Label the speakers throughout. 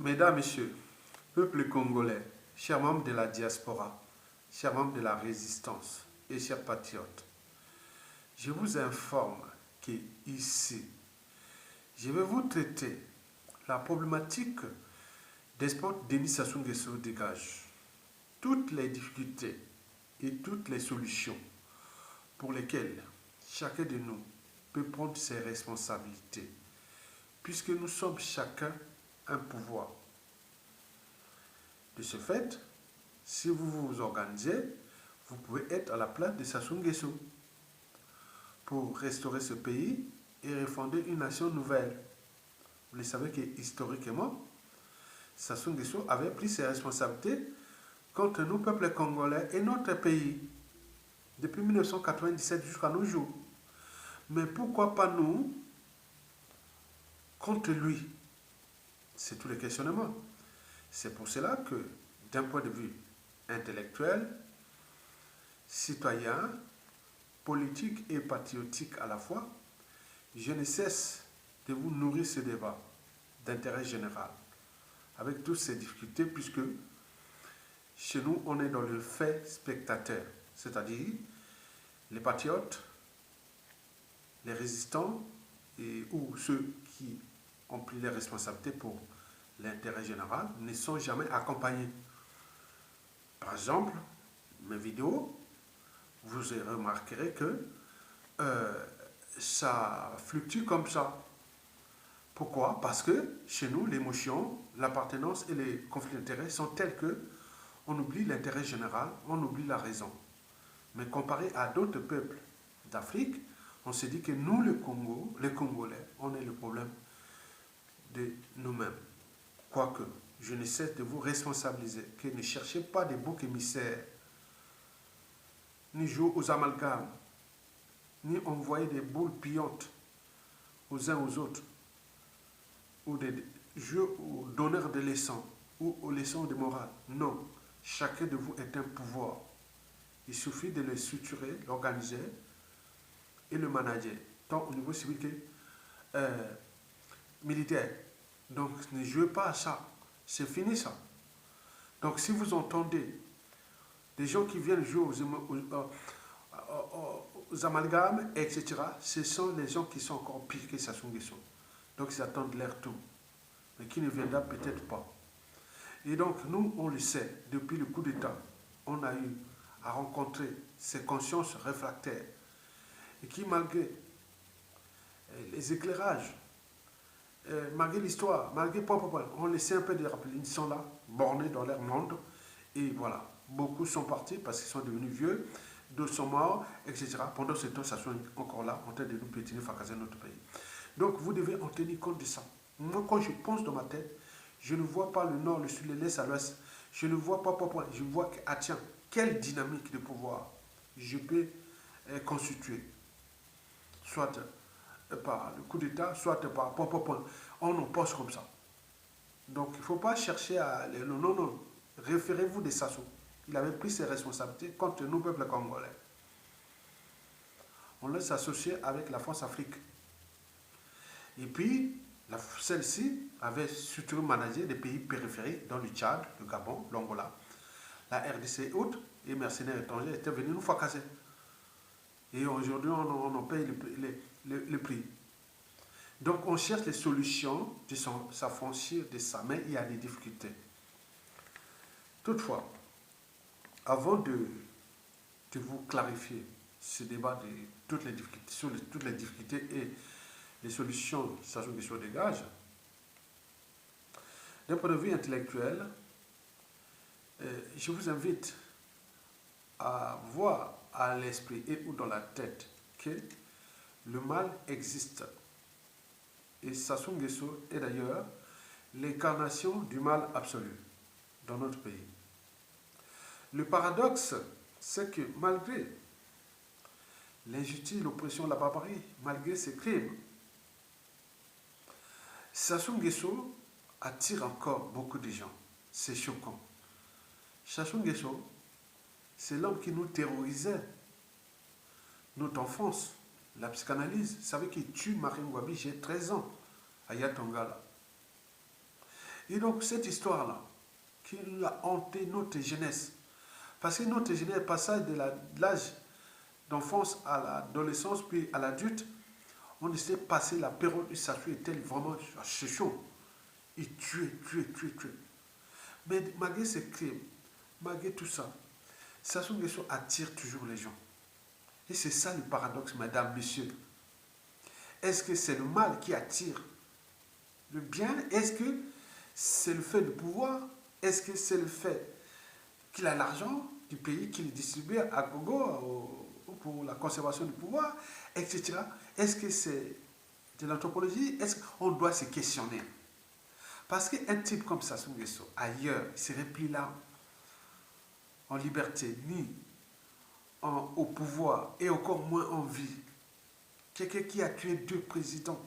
Speaker 1: Mesdames, Messieurs, peuple congolais, chers membres de la diaspora, chers membres de la résistance et chers patriotes, je vous informe qu'ici, je vais vous traiter la problématique des sports Denis Sassou Nguesso dégage. Toutes les difficultés et toutes les solutions pour lesquelles chacun de nous peut prendre ses responsabilités, puisque nous sommes chacun un pouvoir. De ce fait, si vous vous organisez, vous pouvez être à la place de Sassou Nguesso pour restaurer ce pays et refonder une nation nouvelle. Vous le savez que historiquement, Sassou Nguesso avait pris ses responsabilités contre nous, peuple congolais et notre pays, depuis 1997 jusqu'à nos jours. Mais pourquoi pas nous contre lui? C'est tout le questionnement. C'est pour cela que, d'un point de vue intellectuel, citoyen, politique et patriotique à la fois, je ne cesse de vous nourrir ce débat d'intérêt général, avec toutes ces difficultés, puisque chez nous, on est dans le fait spectateur, c'est-à-dire les patriotes, les résistants ou ceux qui ont pris les responsabilités pour l'intérêt général ne sont jamais accompagnés. Par exemple, mes vidéos, vous remarquerez que ça fluctue comme ça. Pourquoi? Parce que chez nous, l'émotion, l'appartenance et les conflits d'intérêts sont tels que on oublie l'intérêt général, on oublie la raison. Mais comparé à d'autres peuples d'Afrique, on se dit que nous, le Congo, les Congolais, on est le problème de nous-mêmes. Quoique, je ne cesse de vous responsabiliser, que ne cherchez pas des boucs émissaires, ni jouer aux amalgames, ni envoyer des boules pillantes aux uns aux autres, ou des jeux aux donneurs de leçons, ou aux leçons de morale. Non, chacun de vous est un pouvoir. Il suffit de le structurer, l'organiser et le manager, tant au niveau civil que militaire. Donc ne jouez pas à ça, c'est fini ça. Donc si vous entendez des gens qui viennent jouer aux amalgames, etc., ce sont les gens qui sont encore pires que Sassou Nguesso. Donc ils attendent leur tour, mais qui ne viendra peut-être pas. Et donc nous, on le sait, depuis le coup d'État, on a eu à rencontrer ces consciences réfractaires et qui, malgré les éclairages, malgré l'histoire, malgré on laissait un peu de rappeler, ils sont là, bornés dans leur monde, et voilà, beaucoup sont partis parce qu'ils sont devenus vieux, d'autres sont morts, etc. Pendant ce temps, ça sont encore là, en train de nous pétiner, fracasser notre pays. Donc, vous devez en tenir compte de ça. Moi, quand je pense dans ma tête, je ne vois pas le nord, le sud, l'est à l'ouest. Je ne vois pas, je vois que, ah tiens, quelle dynamique de pouvoir je peux constituer. Soit par le coup d'État, soit par on en pense comme ça. Donc, il ne faut pas chercher à... Non. Référez-vous de Sassou. Il avait pris ses responsabilités contre nous, peuple congolais. On l'a associé avec la France-Afrique. Et puis, celle-ci avait surtout managé des pays périphériques, dans le Tchad, le Gabon, l'Angola, la RDC et autres, et mercenaires étrangers étaient venus nous fracasser. Et aujourd'hui, on en paye le prix. Donc, on cherche les solutions de s'affranchir de ça, mais il y a des difficultés. Toutefois, avant de vous clarifier ce débat de toutes les difficultés, sur toutes les difficultés et les solutions que Sassou Nguesso dégage, d'un point de vue intellectuel, je vous invite à voir à l'esprit et ou dans la tête que le mal existe. Et Sassou Nguesso est d'ailleurs l'incarnation du mal absolu dans notre pays. Le paradoxe, c'est que malgré l'injustice, l'oppression, la barbarie, malgré ces crimes, Sassou Nguesso attire encore beaucoup de gens. C'est choquant. Sassou Nguesso, c'est l'homme qui nous terrorisait. Notre enfance, la psychanalyse. Vous savez qu'il tue Marie Ngouabi, j'ai 13 ans, à Yatongala. Et donc, cette histoire-là, qui a hanté notre jeunesse, parce que notre jeunesse, passage de l'âge d'enfance à l'adolescence, puis à l'adulte, on essaie de passer la période où Sassou était vraiment chaud. Il tuait. Mais malgré ces crimes, malgré tout ça, Sassou Nguesso attire toujours les gens. Et c'est ça le paradoxe, madame, monsieur. Est-ce que c'est le mal qui attire le bien? Est-ce que c'est le fait du pouvoir? Est-ce que c'est le fait qu'il a l'argent du pays qu'il distribue à gogo pour la conservation du pouvoir, etc. Est-ce que c'est de l'anthropologie? Est-ce qu'on doit se questionner? Parce qu'un type comme Sassou Nguesso, ailleurs, il ne serait plus là en liberté, ni au pouvoir, et encore moins en vie. Quelqu'un qui a tué 2 présidents,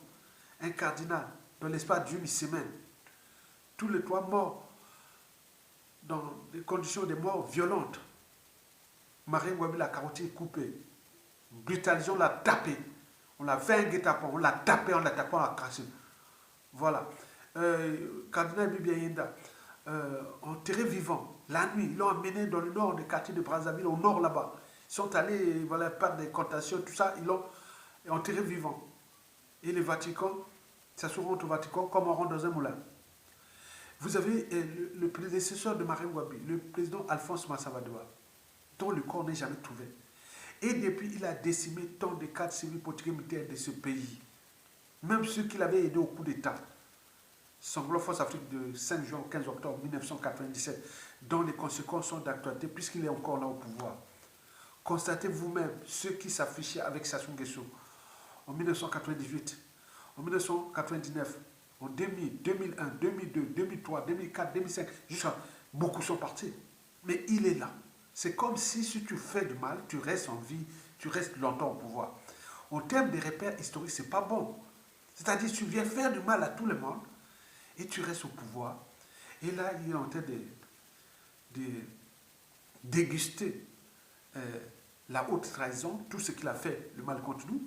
Speaker 1: un cardinal, dans l'espace d'une semaine, tous les 3 morts dans des conditions de mort violentes. Marine Ngouabi l'a carotté coupé, brutalisé, on l'a tapé. On l'a fait un guet-apens, on l'a tapé, on l'a craché. Voilà. Cardinal Bibi Ayinda, enterré vivant, la nuit, ils l'ont emmené dans le nord du quartier de Brazzaville, au nord là-bas. Ils sont allés, voilà, par des contations, tout ça, ils l'ont enterré vivant. Et le Vatican, ça se rentre au Vatican comme on rentre dans un moulin. Vous avez le prédécesseur de Marine Ngouabi, le président Alphonse Massavadoua, dont le corps n'est jamais trouvé. Et depuis, il a décimé tant de cadres civils politiques et militaires de ce pays. Même ceux qu'il avait aidés au coup d'État. Sanglo Force Afrique de 5 juin au 15 octobre 1997, dont les conséquences sont d'actualité puisqu'il est encore là au pouvoir. Constatez vous-même ceux qui s'affichaient avec Sassou Nguesso en 1998, en 1999, en 2000, 2001, 2002, 2003, 2004, 2005, jusqu'à beaucoup sont partis. Mais il est là. C'est comme si tu fais du mal, tu restes en vie, tu restes longtemps au pouvoir. En termes de repères historiques, ce n'est pas bon. C'est-à-dire tu viens faire du mal à tout le monde et tu restes au pouvoir. Et là, il est en train de déguster la haute trahison, tout ce qu'il a fait, le mal contre nous,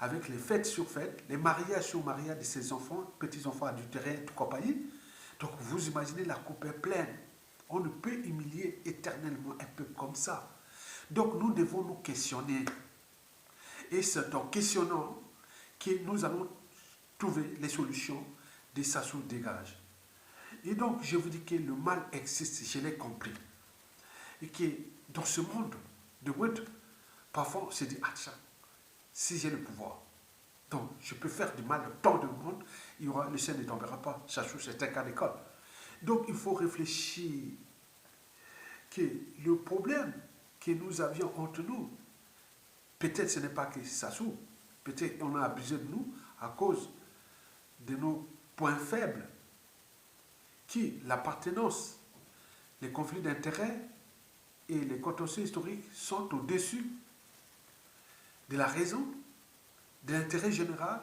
Speaker 1: avec les fêtes sur fêtes, les mariages sur mariages de ses enfants, petits-enfants adultérés, tout compagnie. Donc vous imaginez, la coupe est pleine. On ne peut humilier éternellement un peuple comme ça. Donc nous devons nous questionner. Et c'est en questionnant que nous allons trouver les solutions de Sassou dégage. Et donc je vous dis que le mal existe, je l'ai compris. Et que dans ce monde de web, parfois on se dit, ah tiens, si j'ai le pouvoir, donc je peux faire du mal à tant de monde, le ciel ne tombera pas. Sassou, c'est un cas d'école. Donc il faut réfléchir que le problème que nous avions entre nous, peut-être ce n'est pas que Sassou, peut-être on a abusé de nous à cause de nos points faibles, qui l'appartenance, les conflits d'intérêts et les contentieux historiques sont au-dessus de la raison, de l'intérêt général,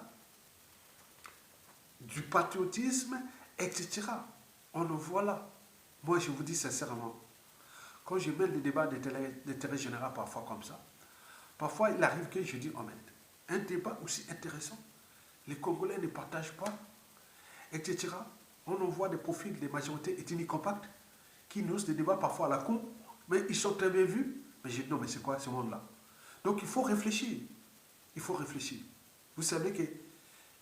Speaker 1: du patriotisme, etc. On le voit là. Moi, je vous dis sincèrement, quand je mets des débats d'intérêt général parfois comme ça, parfois il arrive que je dis, oh, mais un débat aussi intéressant, les Congolais ne partagent pas, etc. On en voit des profils des majorités ethniques compactes qui nous des débats parfois à la con, mais ils sont très bien vus. Mais je dis, non, mais c'est quoi ce monde-là? Donc il faut réfléchir. Il faut réfléchir. Vous savez que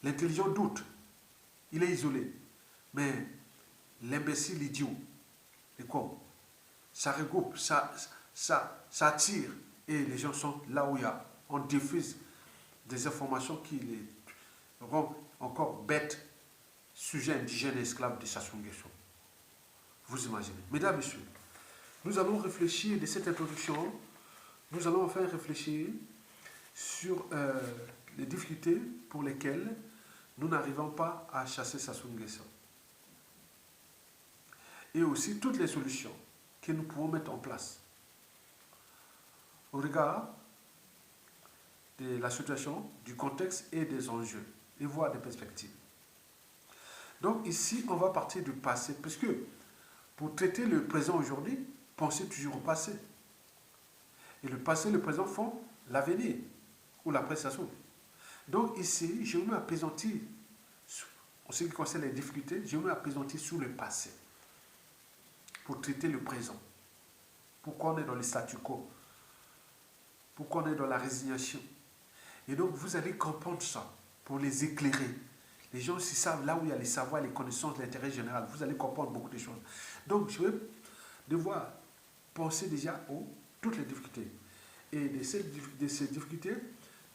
Speaker 1: l'intelligent doute. Il est isolé. Mais l'imbécile idiot, et quoi? Ça regroupe, ça attire. Et les gens sont là où il y a. On diffuse des informations qui les rendent encore bêtes, sujets indigènes et esclaves de Sassou Nguesso. Vous imaginez. Mesdames, Messieurs, nous allons réfléchir de cette introduction. Nous allons enfin réfléchir sur les difficultés pour lesquelles nous n'arrivons pas à chasser Sassou Nguesso. Et aussi toutes les solutions que nous pouvons mettre en place au regard de la situation, du contexte et des enjeux, et voir des perspectives. Donc ici, on va partir du passé, parce que pour traiter le présent aujourd'hui, pensez toujours au passé. Et le passé et le présent font l'avenir, ou la prestation. Donc ici, je vais m'apaisantir en ce qui concerne les difficultés, je vais me présenter sur le passé pour traiter le présent. Pourquoi on est dans le statu quo? Pourquoi on est dans la résignation? Et donc, vous allez comprendre ça pour les éclairer. Les gens, s'ils savent là où il y a les savoirs, les connaissances, l'intérêt général, vous allez comprendre beaucoup de choses. Donc, je vais devoir penser déjà à toutes les difficultés. Et de ces difficultés,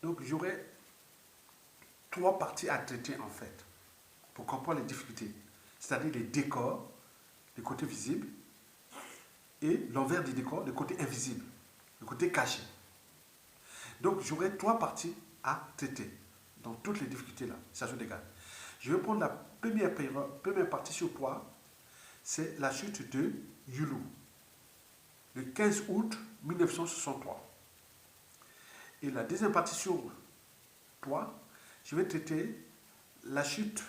Speaker 1: donc j'aurai 3 parties à traiter en fait, pour comprendre les difficultés. C'est-à-dire les décors, les côtés visibles, et l'envers du décor, le côté invisible, le côté caché. Donc j'aurai 3 parties à traiter dans toutes les difficultés là, ça se dégage. Je vais prendre la première partie sur 3, c'est la chute de Yulu, le 15 août 1963. Et la deuxième partie sur 3, je vais traiter la chute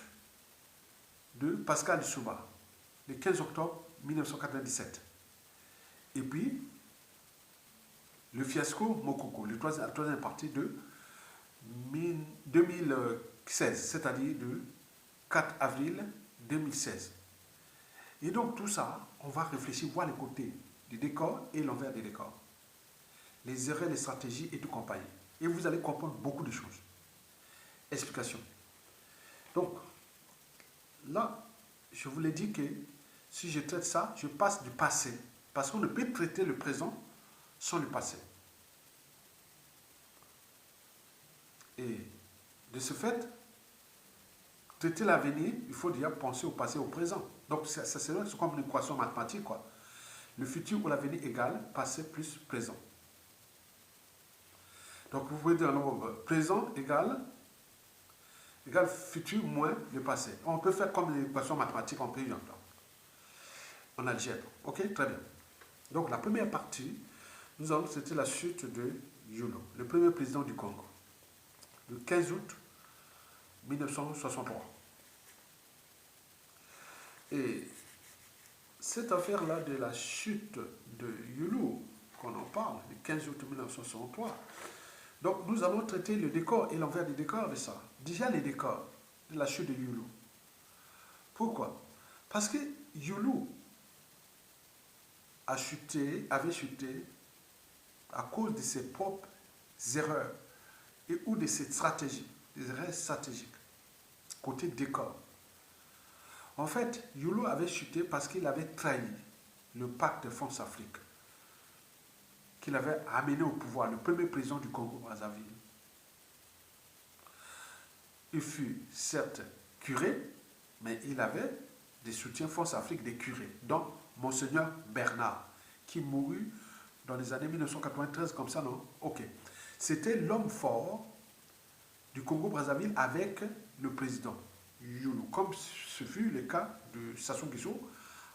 Speaker 1: de Pascal Lissouba, le 15 octobre 1997. Et puis, le fiasco Mokoko, la troisième partie de 2016, c'est-à-dire de 4 avril 2016. Et donc tout ça, on va réfléchir, voir les côtés du décor et l'envers du décor. Les erreurs, les stratégies et tout compagnie. Et vous allez comprendre beaucoup de choses. Explication. Donc, là, je vous l'ai dit que si je traite ça, je passe du passé. Parce qu'on ne peut traiter le présent sans le passé. Et de ce fait, traiter l'avenir, il faut déjà penser au passé, au présent. Donc, c'est comme une équation mathématique, quoi. Le futur ou l'avenir égale passé plus présent. Donc, vous pouvez dire présent égale futur moins le passé. On peut faire comme une équation mathématique, on peut y entendre. En algèbre. Ok, très bien. Donc, la première partie, c'était la chute de Yulu, le premier président du Congo, le 15 août 1963. Et cette affaire-là de la chute de Yulu, qu'on en parle, le 15 août 1963, donc nous allons traiter le décor et l'envers du décor de ça. Déjà les décors de la chute de Yulu. Pourquoi? Parce que Yulu avait chuté à cause de ses propres erreurs et ou de ses stratégies, des erreurs stratégiques, côté décor. En fait, Yulu avait chuté parce qu'il avait trahi le pacte de France-Afrique, qu'il avait amené au pouvoir, le premier président du Congo-Brazzaville. Il fut certes curé, mais il avait des soutiens France-Afrique des curés, dont Monseigneur Bernard, qui mourut dans les années 1993, comme ça, non? Ok. C'était l'homme fort du Congo-Brazzaville avec le président Yulu, comme ce fut le cas de Sassou Nguesso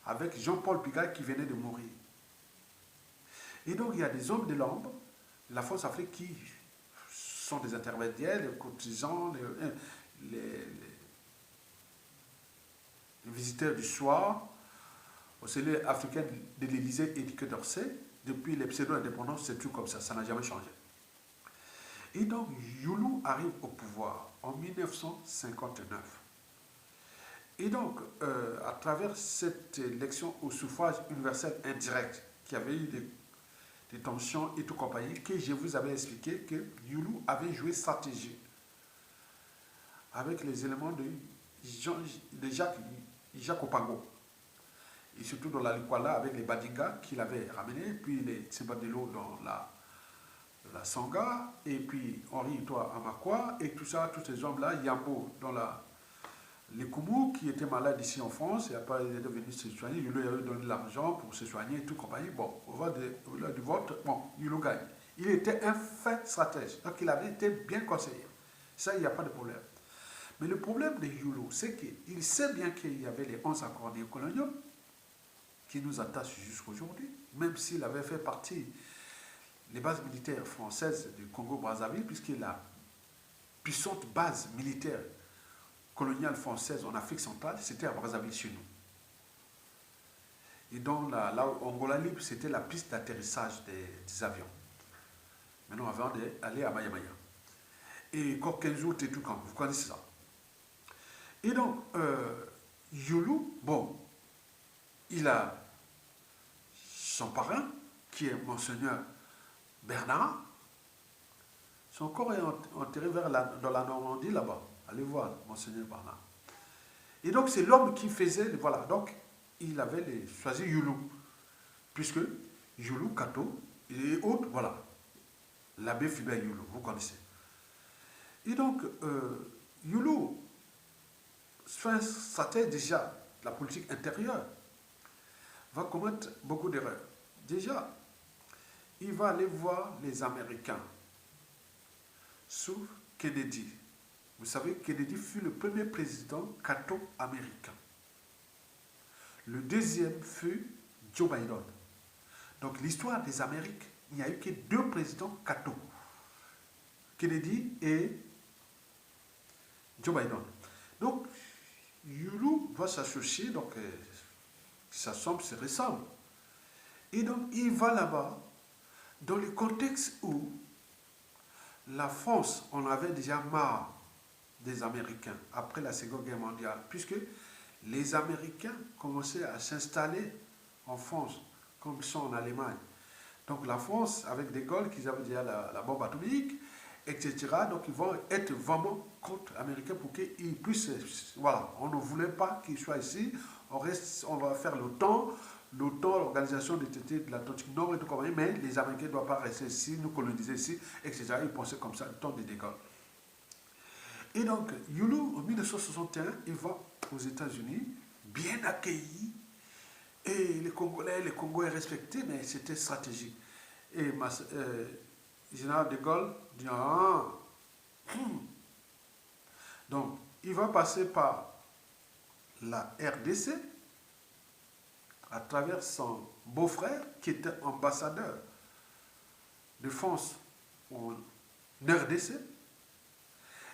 Speaker 1: avec Jean-Paul Biya qui venait de mourir. Et donc il y a des hommes de l'ombre de la France-Afrique qui sont des intermédiaires, les courtisans, les visiteurs du soir, au cellule africaine de l'Élysée et du Quai d'Orsay. Depuis les pseudo-indépendances, c'est tout comme ça n'a jamais changé. Et donc Yulu arrive au pouvoir en 1959. Et donc, à travers cette élection au suffrage universel indirect, qui avait eu des tensions et tout compagnie, que je vous avais expliqué que Yulu avait joué stratégie avec les éléments de Jacques Opango. Et surtout dans la Likwala avec les Badinga qu'il avait ramenés, puis les Tsebadelo dans la Sangha, et puis Henri Itoa Amakwa, et tout ça, tous ces hommes-là, Yambo dans les Koumou qui étaient malades ici en France, et après ils étaient venus se soigner, Yulu avait donné l'argent pour se soigner et tout compagnie. Bon, au-delà du vote, bon, Yulu gagne. Il était un fin stratège, donc il avait été bien conseillé. Ça, il n'y a pas de problème. Mais le problème de Yulu, c'est qu'il sait bien qu'il y avait les 11 accords néocoloniaux qui nous attachent jusqu'à aujourd'hui, même s'il avait fait partie des bases militaires françaises du Congo-Brazzaville, puisque la puissante base militaire coloniale française en Afrique centrale, c'était à Brazzaville chez nous. Et donc, là où Angola Libre, c'était la piste d'atterrissage des avions. Maintenant, avant d'aller à Mayamaya. Et Kokenzout et tout, quand vous connaissez ça. Et donc, Youlou, bon, il a son parrain, qui est Monseigneur Bernard. Son corps est enterré dans la Normandie, là-bas. Allez voir, Monseigneur Bernard. Et donc, c'est l'homme qui faisait, voilà, donc, il avait choisi Youlou, puisque Youlou, Kato, et autres, voilà, l'abbé Philbert Youlou, vous connaissez. Et donc, Youlou, ça déjà la politique intérieure, va commettre beaucoup d'erreurs. Déjà, il va aller voir les Américains sous Kennedy. Vous savez, Kennedy fut le premier président catho-américain. Le deuxième fut Joe Biden. Donc l'histoire des Amériques, il n'y a eu que deux présidents catho. Kennedy et Joe Biden. Donc, Youlou va s'associer, donc ça semble se ressemble. Et donc, il va là-bas, dans le contexte où la France, on avait déjà marre des Américains après la Seconde Guerre mondiale, puisque les Américains commençaient à s'installer en France, comme ils sont en Allemagne. Donc la France, avec De Gaulle, qui avaient déjà la bombe atomique, etc. Donc ils vont être vraiment contre les Américains pour qu'ils puissent... Voilà, on ne voulait pas qu'ils soient ici, on va faire l'OTAN, l'Organisation des traités de l'Atlantique Nord et tout comme ça, mais les Américains ne doivent pas rester ici, nous coloniser ici, etc. Ils pensaient comme ça, le temps de De Gaulle. Et donc, Youlou, en 1961, il va aux États-Unis, bien accueilli, et les Congolais respectés, mais c'était stratégique. Et le général de Gaulle dit ah, donc il va passer par la RDC à travers son beau-frère qui était ambassadeur de France en RDC.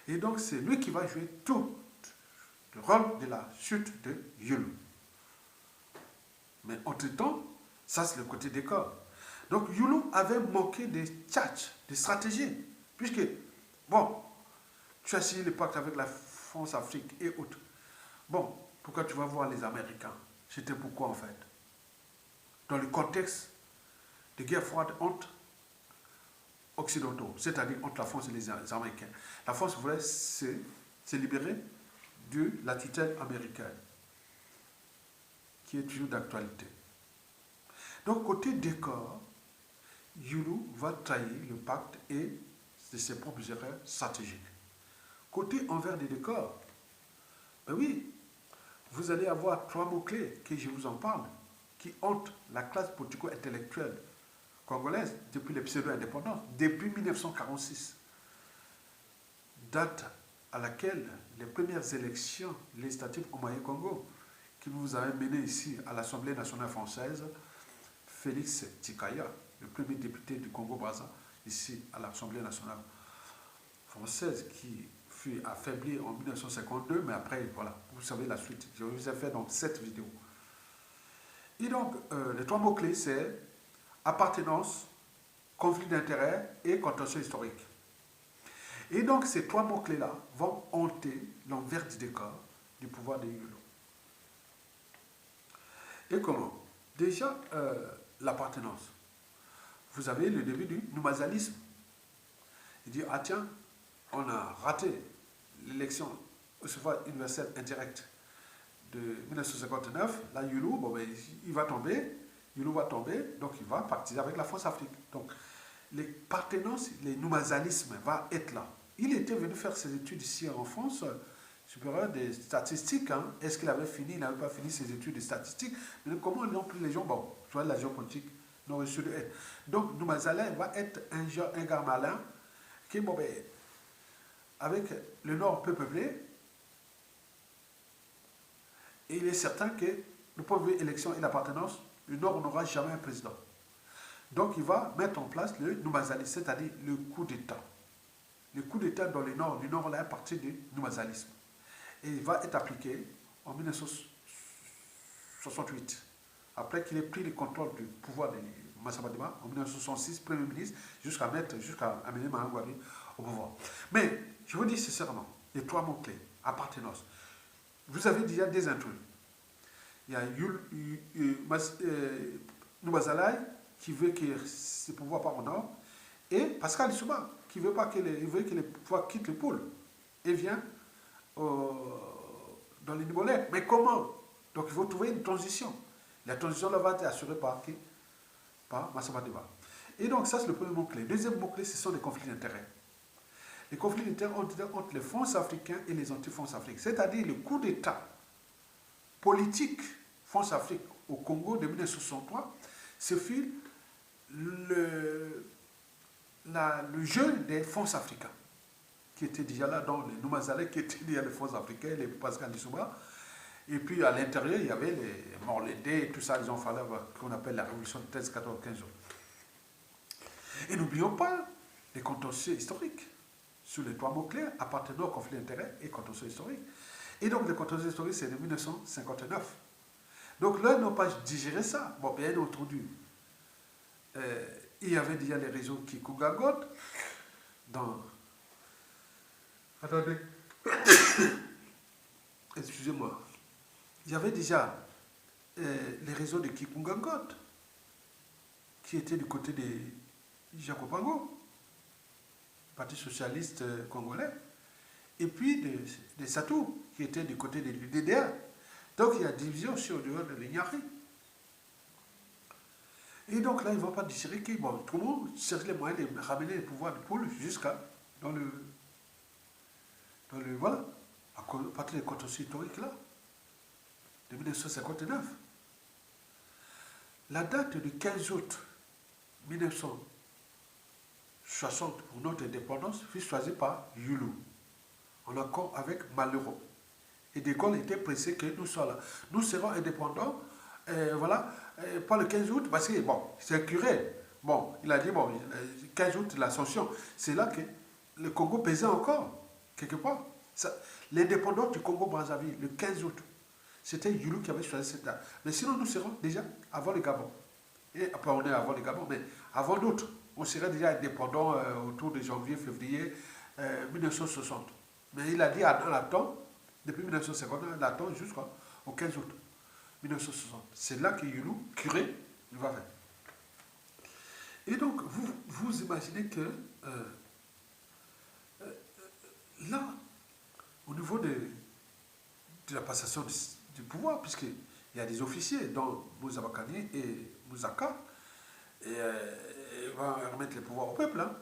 Speaker 1: Et donc c'est lui qui va jouer tout le rôle de la chute de Youlou. Mais entre-temps, ça c'est le côté décor. Donc Youlou avait manqué des tchatchs, des stratégies. Puisque, bon, tu as signé le pacte avec la France-Afrique et autres. Bon, pourquoi tu vas voir les Américains? C'était pourquoi en fait? Dans le contexte de guerre froide entre occidentaux, c'est-à-dire entre la France et les Américains. La France voulait se libérer de la tutelle américaine, qui est toujours d'actualité. Donc, côté décor, Youlou va trahir le pacte et de ses propres erreurs stratégiques. Côté envers des décors, ben oui, vous allez avoir trois mots-clés que je vous en parle, qui hantent la classe politico-intellectuelle congolaise depuis les pseudo-indépendances, depuis 1946, date à laquelle les premières élections législatives au Mali-Congo, qui nous avaient mené ici à l'Assemblée nationale française, Félix Tikaya, le premier député du Congo-Brazza, ici à l'Assemblée nationale française, qui fut affaibli en 1952, mais après, voilà, vous savez la suite. Je vous ai fait donc cette vidéo. Et donc, les trois mots-clés, c'est appartenance, conflit d'intérêts et contentieux historique. Et donc, ces trois mots-clés-là vont hanter l'envers du décor du pouvoir de Youlou. Et comment? Déjà, l'appartenance. Vous avez le début du noumazalisme. Il dit, ah tiens, on a raté l'élection au suffrage universel indirect de 1959. Là, Youlou, bon, ben, il va tomber. Youlou va tomber, donc il va partir avec la France-Afrique. Donc, les partenances, les noumazalismes va être là. Il était venu faire ses études ici en France, supérieur des statistiques. Hein. Est-ce qu'il avait fini? Il n'avait pas fini ses études de statistiques. Mais comment non plus les gens, bon, tu vois, la géopolitique, non reçu de aide. Donc, Noumazalin va être un gars malin qui, bon, ben, avec le Nord peu peuplé, et il est certain que, le point de vue élection et l'appartenance, le Nord n'aura jamais un président. Donc, il va mettre en place le noumazalisme, c'est-à-dire le coup d'État. Le coup d'État dans le Nord là, est parti du noumazalisme. Et il va être appliqué en 1968. Après qu'il ait pris le contrôle du pouvoir de Massa Madima, en 1966, Premier ministre, jusqu'à amener Mahangouari au pouvoir. Mais, je vous dis sincèrement, les trois mots-clés, appartenance. vous avez déjà des intrus. Il y a Noubazalaï qui veut que ses pouvoirs partent au nord, et Pascal Lissouba qui veut pas il veut que les pouvoirs quittent le pôle et vient dans les Nimolais. Mais comment? Donc il faut trouver une transition. La transition là va être assurée par qui? Par Massamba Deba. Et donc ça c'est le premier mot-clé. Deuxième mot-clé, ce sont les conflits d'intérêts. Les conflits d'intérêts entre les fonds africains et les anti-fonds africains. C'est-à-dire le coup d'État politique France-Afrique au Congo de 1963, ce fut le jeu des fonds africains qui étaient déjà là, dans les Noumazalais, qui étaient déjà les fonds africains, les Pascal Lissouba. Et puis à l'intérieur, il y avait les Morlédés et tout ça, ils ont fallu qu'on appelle la révolution de 13, 14, 15 jours. Et n'oublions pas les contentieux historiques sur les trois mots-clés appartenant au conflit d'intérêts et contentieux historiques. Et donc les contentieux historiques, c'est de 1959. Donc là, ils n'ont pas digéré ça. Bon, bien entendu, il y avait déjà les réseaux Kikugagot dans... Attendez. Excusez-moi. Il y avait déjà les réseaux de Kikungangot qui étaient du côté des Jacopango, Parti socialiste congolais, et puis des Satou qui étaient du côté du DDR. Donc il y a division sur le dehors de l'Ignari. Et donc là, ils ne vont pas digérer qui, bon, tout le monde cherche les moyens de ramener les pouvoirs de poule jusqu'à dans le voilà, à partir des contentieux historiques là, de 1959. La date du 15 août 1960 pour notre indépendance fut choisie par Yulu, en accord avec Malheureux. Et De Gaulle était pressé que nous soyons là. Nous serons indépendants, voilà, pas le 15 août, parce que, bon, c'est un curé. Bon, il a dit, bon, 15 août, l'Ascension, c'est là que le Congo pesait encore, quelque part. L'indépendance du Congo-Brazzaville, le 15 août, c'était Yulu qui avait choisi cette date. Mais sinon, nous serons déjà avant le Gabon. Et après, on est avant le Gabon, mais avant d'autres, on serait déjà indépendant autour de janvier, février 1960. Mais il a dit, on attend, depuis 1950, on attend jusqu'au 15 août 1960. C'est là que Yulu, curé, il va faire. Et donc, vous imaginez que là, au niveau de la passation du pouvoir, puisqu'il y a des officiers, dont Moussa Bakani et Mouzaka, et va remettre les pouvoirs au peuple, hein,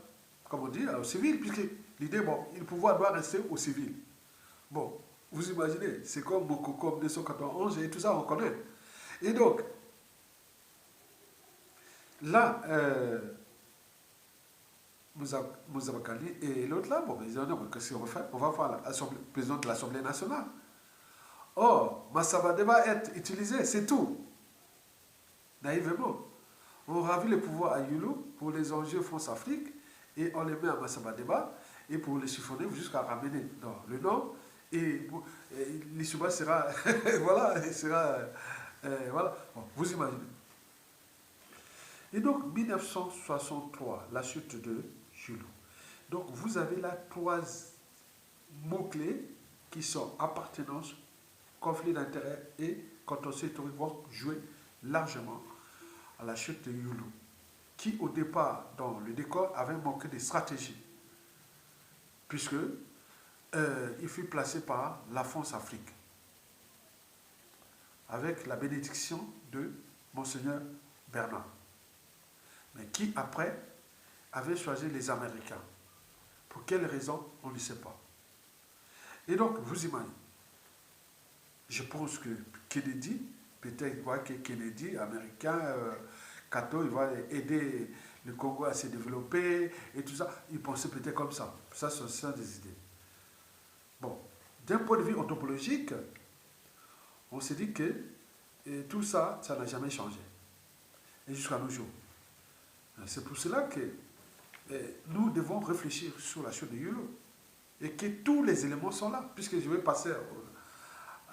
Speaker 1: comme on dit, au civil, puisque l'idée, bon, le pouvoir doit rester au civil. Bon, vous imaginez, c'est comme Mokoko 1991 et tout ça, on connaît. Et donc, là, Moussa Bakani et l'autre là, bon, ils ont dit, qu'est-ce qu'on va faire? On va faire le président de l'Assemblée nationale. Or, Massamba va être utilisé, c'est tout. Naïvement. On ravit le pouvoir à Yulu pour les enjeux France-Afrique et on les met à Massamba Deba et pour les chiffonner jusqu'à ramener dans le nord. Et l'Issouba sera, voilà, sera, voilà. Bon, vous imaginez. Et donc, 1963, la chute de Yulu. Donc, vous avez là trois mots-clés qui sont appartenance, conflit d'intérêts et contentieux historique vont jouer largement à la chute de Yulu, qui au départ, dans le décor, avait manqué de stratégie, puisque il fut placé par la France-Afrique, avec la bénédiction de Monseigneur Bernard, mais qui après avait choisi les Américains. Pour quelle raison, on ne sait pas. Et donc, vous imaginez, je pense que Kennedy, peut-être que Kennedy, américain, Kato, il va aider le Congo à se développer et tout ça. Il pensait peut-être comme ça. Ça, ce sont des idées. Bon, d'un point de vue anthropologique, on s'est dit que tout ça, ça n'a jamais changé. Et jusqu'à nos jours. C'est pour cela que nous devons réfléchir sur la chute de Yulu. Et que tous les éléments sont là. Puisque je vais passer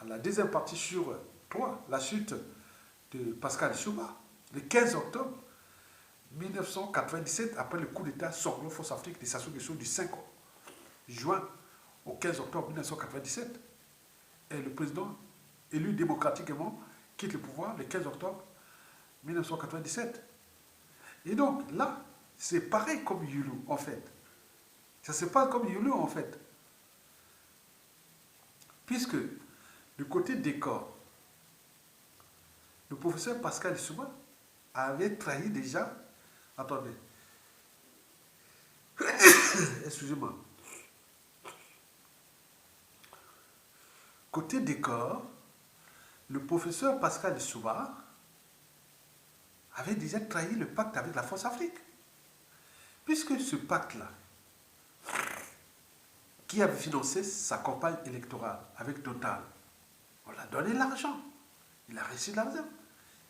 Speaker 1: à la deuxième partie sur la chute de Pascal Lissouba, le 15 octobre 1997, après le coup d'État sanglant Force Afrique de Sassou Nguesso du 5 juin au 15 octobre 1997. et le président élu démocratiquement quitte le pouvoir le 15 octobre 1997. Et donc là, c'est pareil comme Youlou en fait. Ça se passe comme Youlou en fait. Puisque du côté décor, le professeur Pascal Souma avait trahi déjà. Attendez. Excusez-moi. Côté décor, le professeur Pascal Souma avait déjà trahi le pacte avec la France Afrique. Puisque ce pacte-là, qui avait financé sa campagne électorale avec Total, on l'a donné l'argent. Il a reçu l'argent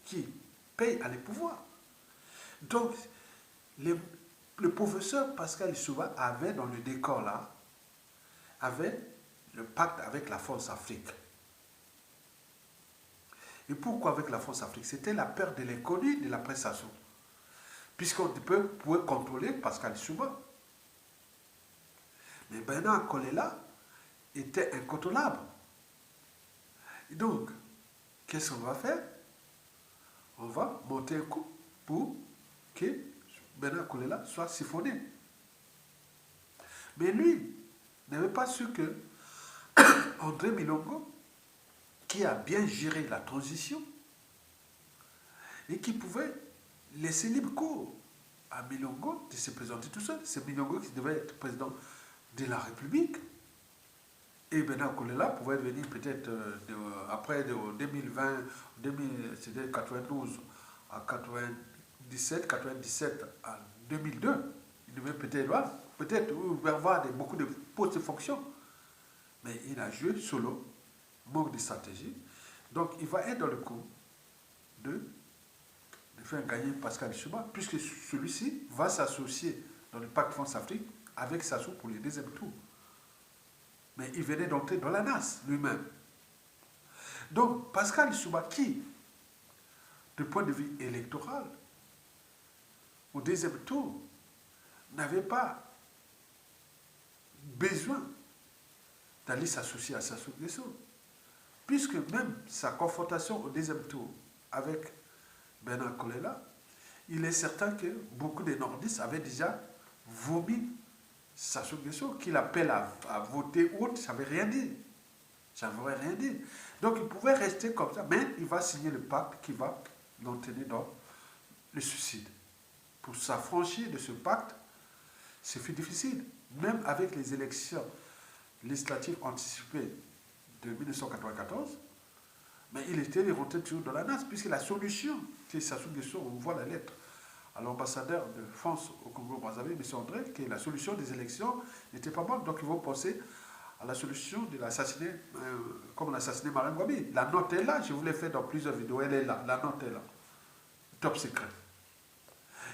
Speaker 1: qui paye à les pouvoirs. Donc, le professeur Pascal Souma avait dans le décor là, avait le pacte avec la France Afrique. Et pourquoi avec la France Afrique? C'était la peur de l'inconnu de la prestation. Puisqu'on pouvait contrôler Pascal Souma. Mais Bernard Kolela était incontrôlable. Et donc, qu'est-ce qu'on va faire? On va monter un coup pour que Bernard Kolela soit siphonné. Mais lui n'avait pas su que André Milongo, qui a bien géré la transition et qui pouvait laisser libre cours à Milongo de se présenter tout seul. C'est Milongo qui devait être président de la République. Et Bernard Kolela pouvait devenir peut-être après 2020, c'était 92 à 97 à 2002. Il devait peut-être avoir beaucoup de postes de fonction. Mais il a joué solo, manque de stratégie. Donc il va être dans le coup de faire gagner Pascal Souma, puisque celui-ci va s'associer dans le pacte France-Afrique avec Sassou pour le deuxième tour. Mais il venait d'entrer dans la NAS lui-même. Donc Pascal Souma, qui, du point de vue électoral, au deuxième tour, n'avait pas besoin d'aller s'associer à Sassou Nguesso, puisque même sa confrontation au deuxième tour avec Bernard Kolela, il est certain que beaucoup de nordistes avaient déjà vomi Sassou Nguesso, qu'il appelle à voter autre, ça ne veut rien dire. Ça ne veut rien dire. Donc il pouvait rester comme ça, mais il va signer le pacte qui va l'entraîner dans le suicide. Pour s'affranchir de ce pacte, c'est fait difficile. Même avec les élections législatives anticipées de 1994, mais il était rentré toujours dans la NAS, puisque la solution, c'est Sassou Nguesso, on voit la lettre à l'ambassadeur de France au Congo-Brazzaville, M. André, que la solution des élections n'était pas bonne. Donc ils vont penser à la solution de l'assassiner, comme on a assassiné Marine Ngouabi. La note est là, je vous l'ai fait dans plusieurs vidéos, elle est là, la note est là. Top secret.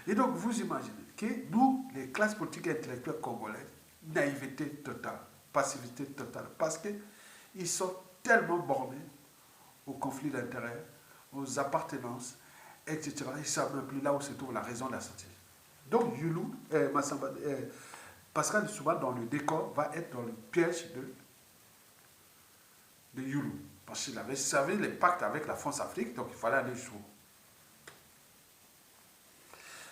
Speaker 1: Et donc vous imaginez que nous, les classes politiques et intellectuelles congolaises, naïveté totale, passivité totale, parce qu'ils sont tellement bornés aux conflits d'intérêts, aux appartenances, etc. Ils ne savent même plus là où se trouve la raison de la stratégie. Donc Youlou, Pascal Souma, dans le décor, va être dans le piège de Youlou. Parce qu'il avait servi les pactes avec la France-Afrique, donc il fallait aller jusqu'au.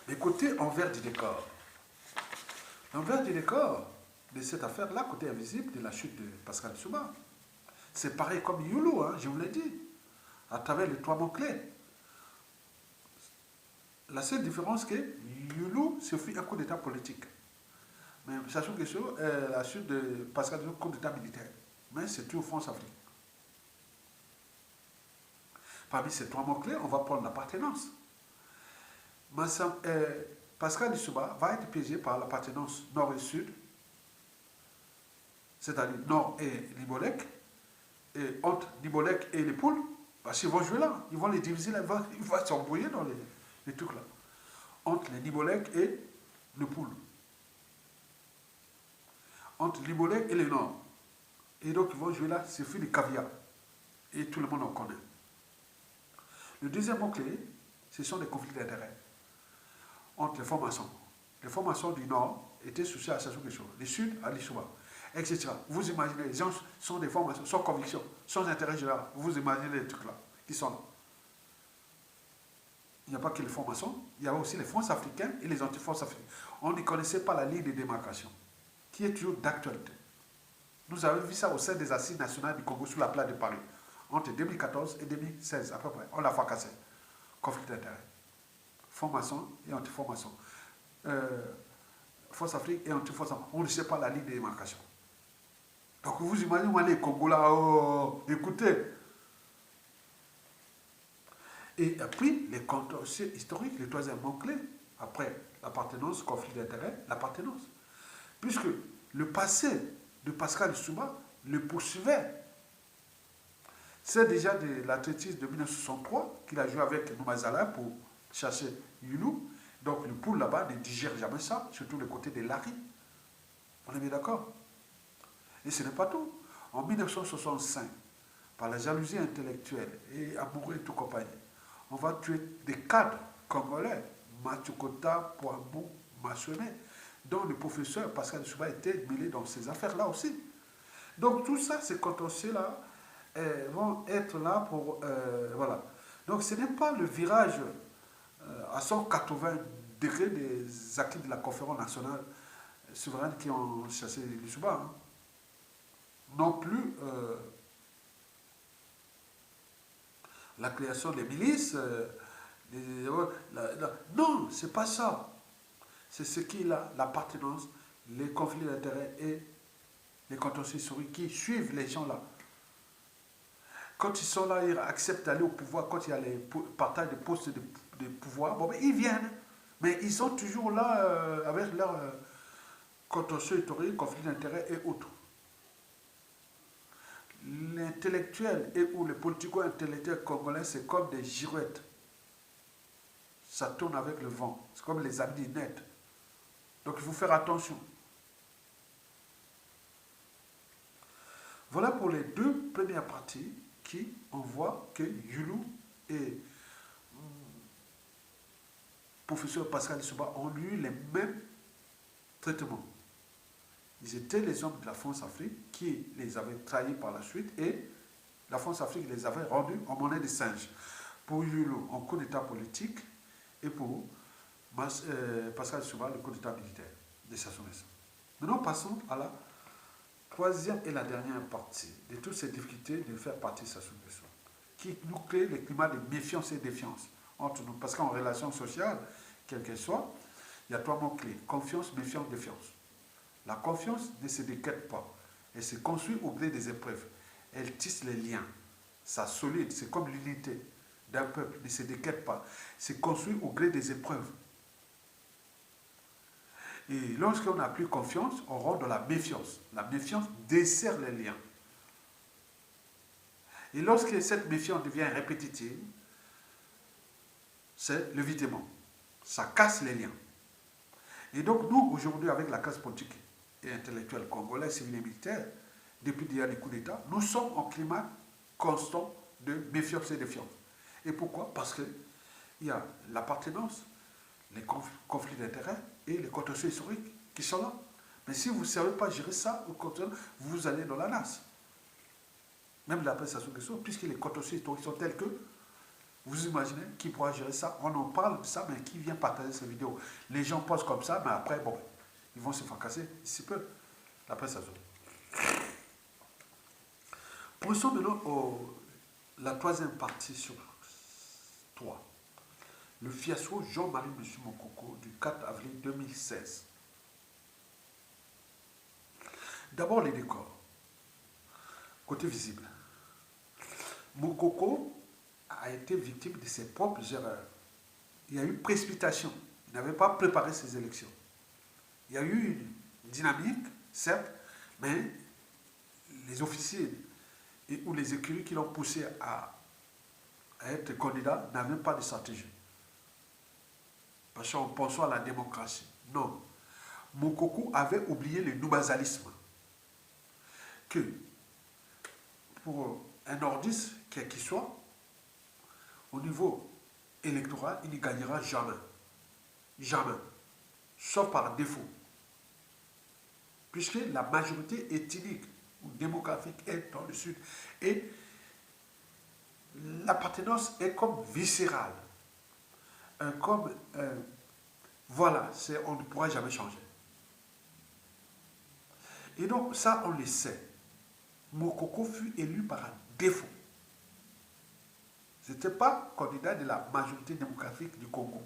Speaker 1: Mais côté envers du décor, l'envers du décor de cette affaire-là, côté invisible de la chute de Pascal Souma, c'est pareil comme Youlou, hein, je vous l'ai dit, à travers les trois mots-clés. La seule différence, c'est que Youlou se fit un coup d'état politique. Mais Sassou Nguesso, la chute de Pascal Souma, coup d'état militaire. Mais c'est tout France-Afrique. Parmi ces trois mots-clés, on va prendre l'appartenance. Pascal Souma va être piégé par l'appartenance nord et sud, c'est-à-dire nord et Libolek, et entre Libolek et les poules, parce qu'ils vont jouer là, ils vont les diviser, ils vont s'embrouiller dans les trucs là, entre les Libolek et le poule, entre Libolek et les nord. Et donc ils vont jouer là, c'est fait le caviar, et tout le monde en connaît. Le deuxième mot-clé, ce sont les conflits d'intérêts entre les formations. Les formations du Nord étaient souciées à Sassou Nguesso, les Sud à l'Issouma. etc. Vous imaginez, les gens sont des formations, sans conviction, sans intérêt général. Vous imaginez les trucs là, qui sont là. Il n'y a pas que les formations, il y a aussi les fonds africains et les anti-fonds africains. On ne connaissait pas la ligne de démarcation, qui est toujours d'actualité. Nous avons vu ça au sein des assises nationales du Congo sur la place de Paris, entre 2014 et 2016 à peu près. On l'a fracassé. Conflit d'intérêts. Formation et anti-formation. Force Afrique et anti-force Afrique. On ne sait pas la ligne de démarcation. Donc vous imaginez les Congolais, oh, écoutez. Et puis, les contentieux historiques, le troisième mot-clé, après l'appartenance, conflit d'intérêts, l'appartenance. Puisque le passé de Pascal Lissouba le poursuivait. C'est déjà de l'athlétisme de 1963 qu'il a joué avec Noumazala pour chercher Yulou. Donc le poule là-bas ne digère jamais ça, surtout le côté des Larry. On est bien d'accord? Et ce n'est pas tout. En 1965, par la jalousie intellectuelle et amoureux et tout compagnie, on va tuer des cadres congolais, Machukota, Poambou, Machouemé, dont le professeur Pascal Lissouba était mêlé dans ces affaires-là aussi. Donc tout ça, ces contentieux-là, vont être là pour... voilà. Donc ce n'est pas le virage à 180 degrés des acquis de la conférence nationale souveraine qui ont chassé Lissouba. Hein. Non plus la création des milices. Non, c'est pas ça. C'est ce qui est là, l'appartenance, les conflits d'intérêts et les contentieux historiques qui suivent les gens là. Quand ils sont là, ils acceptent d'aller au pouvoir, quand il y a les partages de postes de pouvoir, bon, ben, ils viennent. Mais ils sont toujours là avec leur contentieux historique, conflit d'intérêts et autres. L'intellectuel et ou les politico-intellectuels congolais, c'est comme des girouettes. Ça tourne avec le vent. C'est comme les amdinettes. Donc il faut faire attention. Voilà pour les deux premières parties qui, on voit que Yulou et professeur Pascal Lissouba ont eu les mêmes traitements. Ils étaient les hommes de la France-Afrique qui les avaient trahis par la suite et la France-Afrique les avait rendus en monnaie de singe. Pour Yulou, en coup d'état politique et pour Pascal Lissouba, le coup d'état militaire de Sassou Nguesso. Maintenant, passons à la troisième et la dernière partie de toutes ces difficultés de faire partie de Sassou Nguesso, qui nous crée le climat de méfiance et défiance entre nous. Parce qu'en relation sociale, quelle qu'elle soit, il y a trois mots clés: confiance, méfiance, défiance. La confiance ne se décrète pas. Elle se construit au gré des épreuves. Elle tisse les liens. Ça solide, c'est comme l'unité d'un peuple, ne se décrète pas. C'est construit au gré des épreuves. Et lorsqu'on n'a plus confiance, on rentre dans la méfiance. La méfiance dessert les liens. Et lorsque cette méfiance devient répétitive, c'est l'évitement. Ça casse les liens. Et donc nous, aujourd'hui, avec la classe politique et intellectuelle congolaise, civile et militaire, depuis d'hier les coups d'État, nous sommes en climat constant de méfiance et défiance. Et pourquoi? Parce qu'il y a l'appartenance, les conflits d'intérêts et les contentieux historiques qui sont là. Mais si vous ne savez pas gérer ça, vous allez dans la nasse. Même l'après Sassou Nguesso, puisque les contentieux historiques sont tels que, vous imaginez qui pourra gérer ça? On en parle de ça, mais qui vient partager ces vidéos? Les gens pensent comme ça, mais après, bon, ils vont se fracasser d'ici peu. Après Sassou. Passons maintenant la troisième partie sur 3. Le fiasco Jean-Marie Monsieur Mokoko du 4 avril 2016. D'abord les décors. Côté visible. Mokoko a été victime de ses propres erreurs. Il y a eu précipitation. Il n'avait pas préparé ses élections. Il y a eu une dynamique, certes, mais les officiers ou les écuries qui l'ont poussé à être candidat n'avaient pas de stratégie. Parce qu'on pense à la démocratie. Non. Mokoko avait oublié le noubazalisme. Que pour un nordiste, quel qu'il soit, au niveau électoral, il ne gagnera jamais. Jamais. Sauf par défaut. puisque la majorité ethnique ou démographique est dans le sud. Et l'appartenance est comme viscérale, comme, voilà, on ne pourra jamais changer. Et donc, ça, on le sait. Mokoko fut élu par un défaut. Ce n'était pas candidat de la majorité démographique du Congo.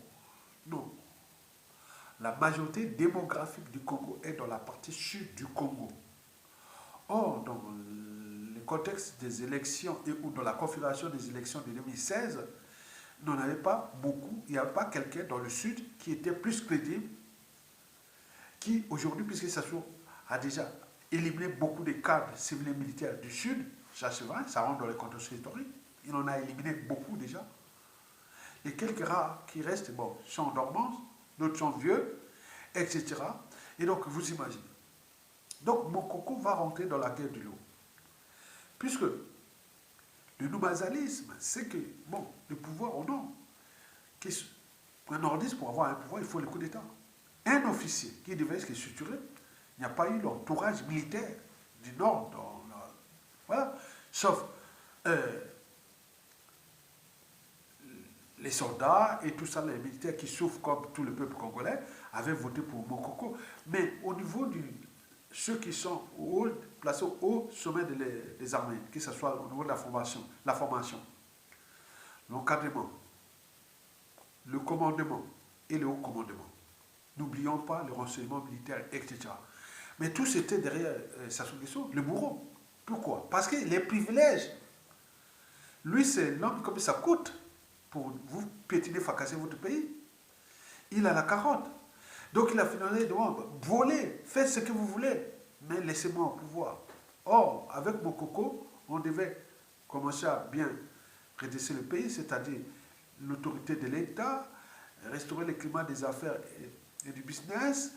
Speaker 1: Non. La majorité démographique du Congo est dans la partie sud du Congo. Or, dans le contexte des élections et ou dans la configuration des élections de 2016, on n'en avait pas beaucoup. Il n'y avait pas quelqu'un dans le sud qui était plus crédible, qui aujourd'hui, puisque Sassou a déjà éliminé beaucoup de cadres civils et militaires du sud, ça c'est vrai, ça rentre dans les contextes historiques, il en a éliminé beaucoup déjà. Les quelques rares qui restent, bon, sont dormants, d'autres sont vieux, etc. Et donc, vous imaginez. Donc, Mokoko va rentrer dans la guerre du loup. Puisque le noumazalisme, c'est que, bon, le pouvoir, oh non, un nordiste, pour avoir un pouvoir, il faut le coup d'État. Un officier qui devait se structurer, il n'y a pas eu l'entourage militaire du Nord. Voilà. Sauf les soldats et tout ça, les militaires qui souffrent comme tout le peuple congolais, avaient voté pour Mokoko. Mais au niveau de ceux qui sont placés au haut sommet des armées, que ce soit au niveau de la formation, l'encadrement, le commandement et le haut commandement. N'oublions pas le renseignement militaire, etc. Mais tout c'était derrière Sassou Nguesso, le bourreau. Pourquoi? Parce que les privilèges, lui c'est l'homme comme ça coûte pour vous piétiner, fracasser votre pays. Il a la carotte. Donc il a finalement dit, volez, faites ce que vous voulez, mais laissez-moi au pouvoir. Or, avec Mokoko, on devait commencer à bien redresser le pays, c'est-à-dire l'autorité de l'État, restaurer le climat des affaires et du business,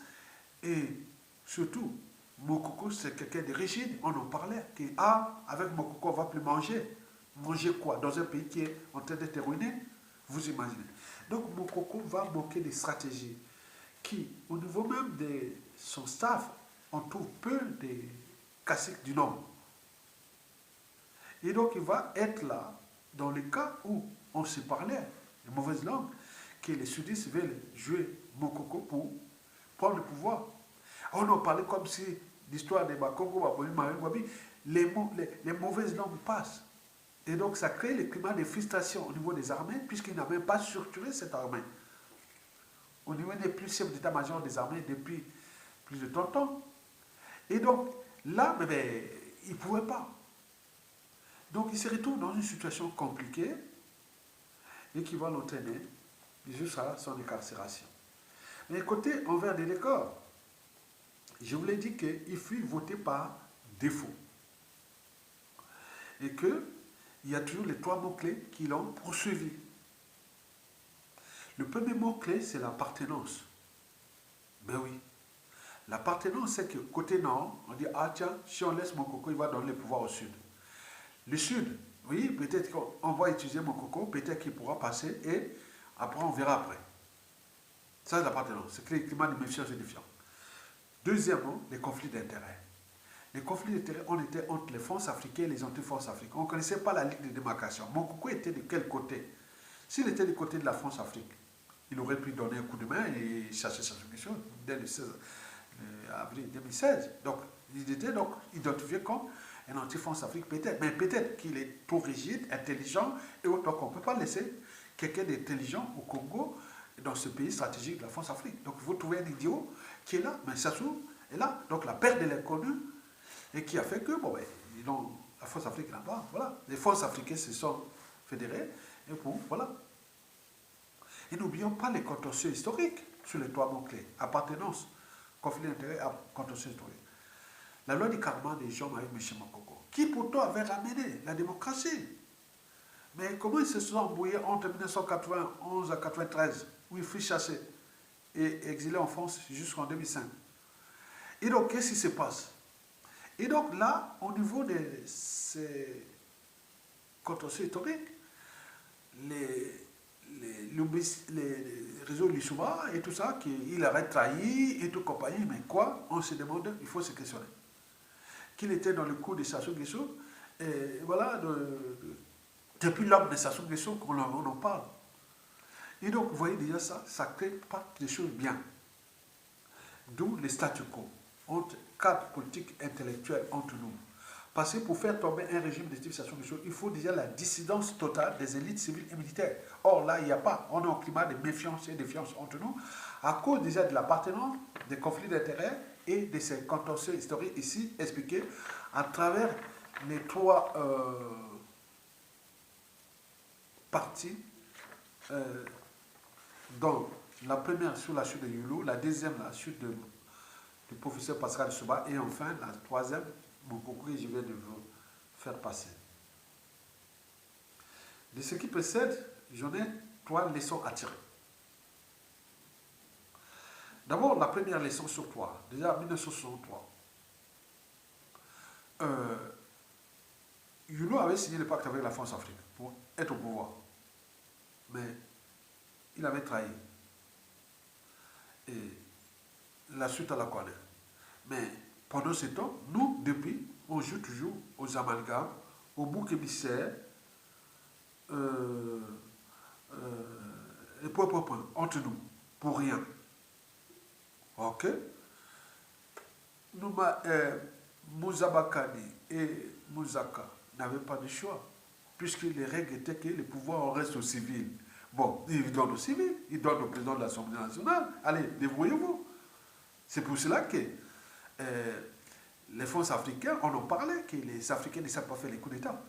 Speaker 1: et surtout, Mokoko, c'est quelqu'un de rigide, on en parlait, avec Mokoko, on ne va plus manger. Manger quoi? Dans un pays qui est en train d'être ruiné? Vous imaginez. Donc Mokoko va manquer des stratégies qui, au niveau même de son staff, on trouve peu des caciques du Nord. Et donc il va être là, dans le cas où on se parlait de mauvaise langue, que les sudistes veulent jouer Mokoko pour prendre le pouvoir. On en parlait comme si l'histoire des Bakongo, les mauvaises langues passent. Et donc ça crée le climat de frustration au niveau des armées, puisqu'ils n'ont même pas structuré cette armée. Au niveau des plus chefs d'état-major des armées depuis plus de 30 ans. Et donc là, il ne pouvait pas. Donc il se retrouve dans une situation compliquée et qui va l'entraîner jusqu'à son incarcération. Mais côté envers des décors, je vous l'ai dit qu'il fut voté par défaut. Et qu'il y a toujours les 3 mots-clés qui l'ont poursuivi. Le premier mot-clé, c'est l'appartenance. Ben oui. L'appartenance, c'est que côté nord, on dit, ah tiens, si on laisse Mokoko, il va donner le pouvoir au sud. Le sud, oui, peut-être qu'on va utiliser Mokoko, peut-être qu'il pourra passer, et après, on verra après. Ça, c'est l'appartenance. C'est que le climat de méfiance et défiance. Deuxièmement, les conflits d'intérêts. Les conflits d'intérêts, on était entre les forces africaines et les anti-forces africaines. On ne connaissait pas la ligne de démarcation. Mokoko était de quel côté? S'il était du côté de la France-Afrique, il aurait pu donner un coup de main et chercher sa solution dès le 16 avril 2016. Donc, il était donc identifié comme un anti-France-Afrique, peut-être. Mais peut-être qu'il est trop rigide, intelligent, et donc on ne peut pas laisser quelqu'un d'intelligent au Congo, dans ce pays stratégique de la France-Afrique. Donc, vous trouvez un idiot qui est là, mais Sassou est là. Donc, la perte de l'inconnu, et qui a fait que, bon, la France-Afrique là-bas, voilà. Les forces africaines se sont fédérées, et bon, voilà. Et n'oublions pas les contentieux historiques sur les 3 mots-clés. Appartenance, conflit d'intérêt, contentieux historique. La loi du karma des gens avec M. Mokoko, qui pourtant avait ramené la démocratie. Mais comment ils se sont embrouillés entre 1991 à 1993, où il fut chassé et exilé en France jusqu'en 2005. Et donc, qu'est-ce qui se passe? Et donc là, au niveau de ces contentieux historiques, les réseau Lissouba et tout ça, qu'il aurait trahi et tout compagnie, mais quoi? On se demande, il faut se questionner. Qu'il était dans le coup de Sassou Nguesso, et voilà, depuis l'homme de Sassou Nguesso qu'on en parle. Et donc, vous voyez déjà ça, ça ne crée pas des choses bien. D'où les statu quo, entre cadres politiques intellectuels entre nous. Parce que pour faire tomber un régime de type Sassou Nguesso, il faut déjà la dissidence totale des élites civiles et militaires. Or là, il n'y a pas. On est en climat de méfiance et de défiance entre nous, à cause déjà de l'appartenance, des conflits d'intérêts et de ces contentieux historiques ici expliqués à travers les trois parties, dont la première sur la chute de Yulu, la deuxième la chute du professeur Pascal Souba et enfin la troisième, Mokoko, que je viens de vous faire passer. De ce qui précède, j'en ai trois leçons à tirer. D'abord, la première leçon sur trois, déjà en 1963. Yulu avait signé le pacte avec la France-Afrique pour être au pouvoir. Mais il avait trahi. Et la suite à la connaît. Mais pendant ce temps, nous, depuis, on joue toujours aux amalgames, aux boucs émissaires, et point, entre nous, pour rien. Ok? Mouzabakani et Mouzaka n'avaient pas de choix, puisque les règles étaient que le pouvoir en reste au civil. Bon, ils donnent au civil, ils donnent au président de l'Assemblée nationale. Allez, débrouillez-vous. C'est pour cela que les fonds africains, on en parlait, que les Africains ne savent pas faire les coups d'État.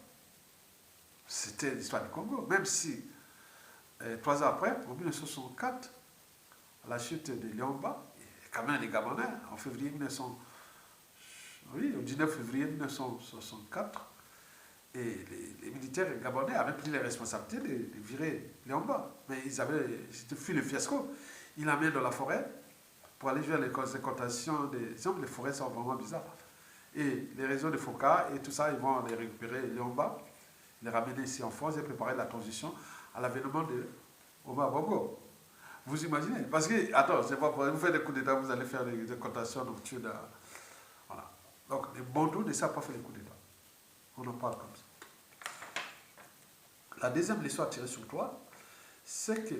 Speaker 1: C'était l'histoire du Congo. Même si, 3 ans après, en 1964, à la chute de Léomba, quand même les Gabonais, en février 1900, oui, au 19 février 1964, et les militaires gabonais avaient pris les responsabilités de virer Léomba. Mais ils avaient fui le fiasco. Ils l'amènent dans la forêt pour aller vers les concentrations des hommes. Les forêts sont vraiment bizarres. Et les réseaux de Foka et tout ça, ils vont les récupérer Léomba, les ramener ici en France et préparer la transition à l'avènement de Omar Bongo. Vous imaginez? Parce que, attends, c'est pas pour vous faire des coups d'État, vous allez faire des contations nocturnes. Voilà. Donc, les Bondous ne savent pas faire les coups d'État. On en parle comme ça. La deuxième leçon à tirer sur toi, c'est que,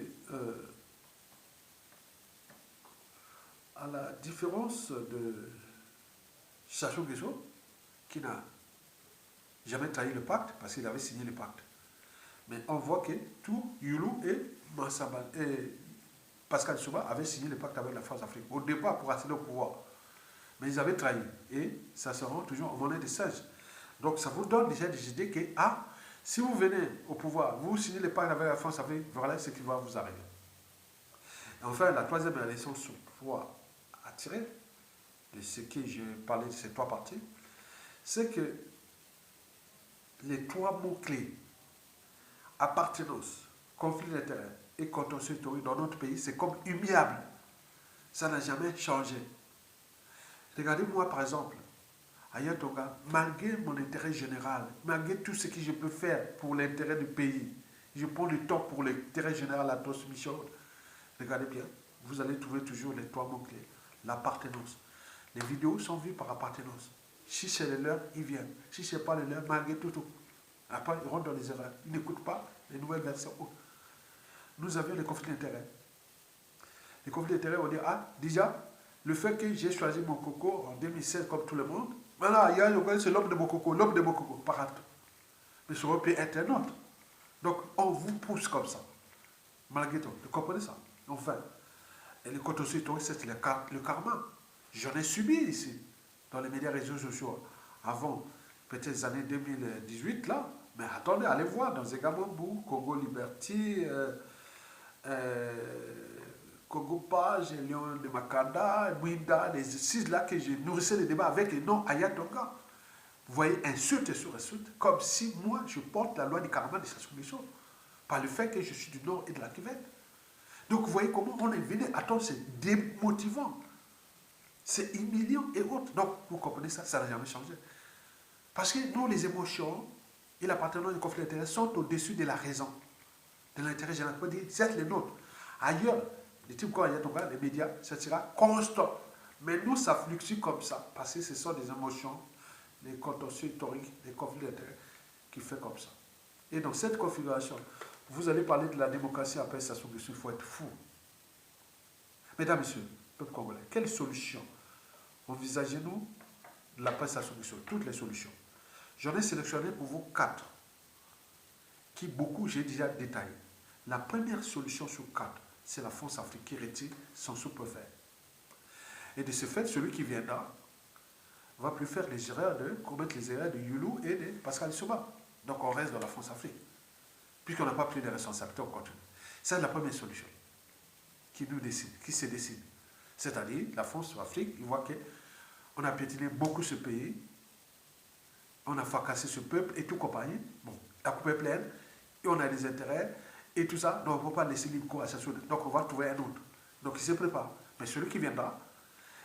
Speaker 1: à la différence de Sassou Nguesso, qui n'a jamais trahi le pacte, parce qu'il avait signé le pacte. Mais on voit que tout Yulu et Pascal Souba avaient signé le pacte avec la France-Afrique, au départ pour accéder au pouvoir. Mais ils avaient trahi. Et ça se rend toujours en monnaie de singe. Donc ça vous donne déjà des idées que, si vous venez au pouvoir, vous signez le pacte avec la France-Afrique, voilà ce qui va vous arriver. Et enfin, la troisième leçon sur toi à tirer, de ce que j'ai parlé de ces trois parties, c'est que les trois mots-clés, appartenance, conflit d'intérêts et contentieux historique dans notre pays, c'est comme immuable. Ça n'a jamais changé. Regardez-moi par exemple, à Yatonga, malgré mon intérêt général, malgré tout ce que je peux faire pour l'intérêt du pays, je prends le temps pour l'intérêt général à notre mission. Regardez bien, vous allez trouver toujours les trois mots-clés. L'appartenance. Les vidéos sont vues par appartenance. Si c'est les leurs, ils viennent. Si ce n'est pas les leurs, malgré tout. Après, ils rentrent dans les erreurs. Ils n'écoutent pas les nouvelles versions. Nous avions les conflits d'intérêts. Les conflits d'intérêts, on dit, déjà, le fait que j'ai choisi Mokoko en 2016 comme tout le monde, voilà, c'est l'homme de Mokoko, par mais ça aurait pu être un autre. Donc, on vous pousse comme ça. Malgré tout. Vous comprenez ça? Enfin, et le contentieux historique, c'est le karma. J'en ai subi ici, dans les médias réseaux sociaux, avant, peut-être les années 2018, là. Mais attendez, allez voir, dans Zegamambou, Congo Liberty, Congo Page, Lyon de Makanda, Mouinda, les 6 là que j'ai nourrissé les débats avec les noms Ayatonga. Vous voyez, insulte sur insulte, comme si moi, je porte la loi du karma de Sassou Nguesso, par le fait que je suis du Nord et de la Québec. Donc, vous voyez comment on est venu. Attends, c'est démotivant. C'est humiliant et autres. Donc, vous comprenez ça, ça n'a jamais changé. Parce que nous, les émotions et l'appartenance du conflit d'intérêts sont au-dessus de la raison, de l'intérêt général. C'est les nôtres. Ailleurs, les types comme Ayatonga, les médias, ça sera constant. Mais nous, ça fluctue comme ça, parce que ce sont des émotions, les contentieux historiques, les conflits d'intérêts qui fait comme ça. Et dans cette configuration, vous allez parler de la démocratie après Sassou Nguesso, il faut être fou. Mesdames, Messieurs, peuple congolais, quelle solution envisagez-nous de l'après Sassou Nguesso? Toutes les solutions. J'en ai sélectionné pour vous 4, qui beaucoup j'ai déjà détaillé. La première solution sur 4, c'est la France Afrique qui retire son sous-préfet. Et de ce fait, celui qui viendra va plus faire les erreurs commettre les erreurs de Youlou et de Pascal Lissouba. Donc on reste dans la France Afrique. Puisqu'on n'a pas pris de responsabilités, on continue. C'est la première solution qui nous décide, qui se décide. C'est-à-dire, la France Afrique, il voit qu'on a piétiné beaucoup ce pays, on a fracassé ce peuple et tout compagnie. Bon, la coupe est pleine, et on a des intérêts, et tout ça, donc on ne peut pas laisser libre cours à Sassou. Donc on va trouver un autre. Donc il se prépare. Mais celui qui viendra,